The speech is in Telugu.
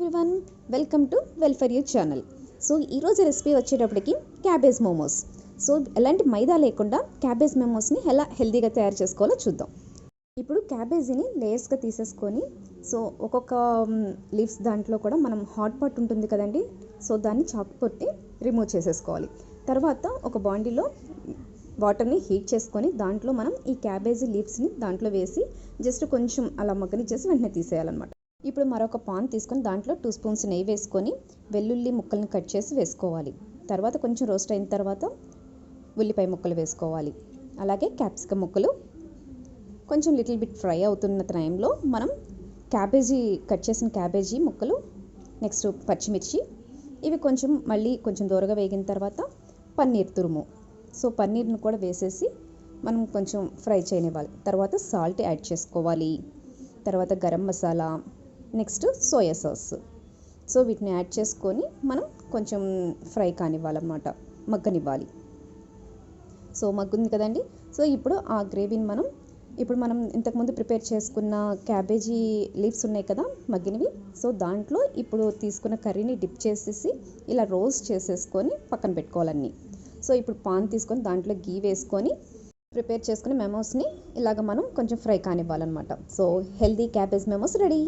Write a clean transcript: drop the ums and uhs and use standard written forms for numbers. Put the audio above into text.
Everyone, welcome to well for you channel. So ఈరోజు రెసిపీ వచ్చేటప్పటికి క్యాబేజ్ మోమోస్. సో ఎలాంటి మైదా లేకుండా క్యాబేజ్ మోమోస్ని ఎలా హెల్తీగా తయారు చేసుకోవాలో చూద్దాం. ఇప్పుడు క్యాబేజీని లేయర్స్గా తీసేసుకొని, సో ఒక్కొక్క లీవ్స్ దాంట్లో కూడా మనం హాట్ పాట్ ఉంటుంది కదండి, సో దాన్ని చాకు పెట్టి రిమూవ్ చేసేసుకోవాలి. తర్వాత ఒక బాండీలో వాటర్ని హీట్ చేసుకొని దాంట్లో మనం ఈ క్యాబేజీ లీవ్స్ని దాంట్లో వేసి జస్ట్ కొంచెం అలా మగ్గని చేసి వెంటనే తీసేయాలన్నమాట. ఇప్పుడు మరొక పాన్ తీసుకొని దాంట్లో 2 స్పూన్స్ నెయ్యి వేసుకొని వెల్లుల్లి ముక్కల్ని కట్ చేసి వేసుకోవాలి. తర్వాత కొంచెం రోస్ట్ అయిన తర్వాత ఉల్లిపాయ ముక్కలు వేసుకోవాలి. అలాగే క్యాప్సికమ్ ముక్కలు కొంచెం లిటిల్ బిట్ ఫ్రై అవుతున్న టైంలో మనం కట్ చేసిన క్యాబేజీ ముక్కలు, నెక్స్ట్ పచ్చిమిర్చి, ఇవి మళ్ళీ కొంచెం దూరగా వేగిన తర్వాత పన్నీర్ తురుము. సో పన్నీర్ని కూడా వేసేసి మనం కొంచెం ఫ్రై చేయనివ్వాలి. తర్వాత సాల్ట్ యాడ్ చేసుకోవాలి. తర్వాత garam masala, next soya sauce. So వీటిని యాడ్ చేసుకొని మనం కొంచెం ఫ్రై కానివ్వాలన్నమాట, మగ్గనివ్వాలి. సో మగ్గుంది కదండి. సో ఇప్పుడు ఆ గ్రేవీని మనం ఇంతకుముందు ప్రిపేర్ చేసుకున్న క్యాబేజీ లీవ్స్ ఉన్నాయి కదా మగ్గినవి, సో దాంట్లో ఇప్పుడు తీసుకున్న కర్రీని డిప్ చేసేసి ఇలా రోస్ట్ చేసేసుకొని పక్కన పెట్టుకోవాలన్నీ. సో ఇప్పుడు పాన్ తీసుకొని దాంట్లో గీ వేసుకొని ప్రిపేర్ చేసుకుని మెమోస్ని ఇలాగ మనం కొంచెం ఫ్రై కానివ్వాలన్నమాట. So healthy cabbage momos ready.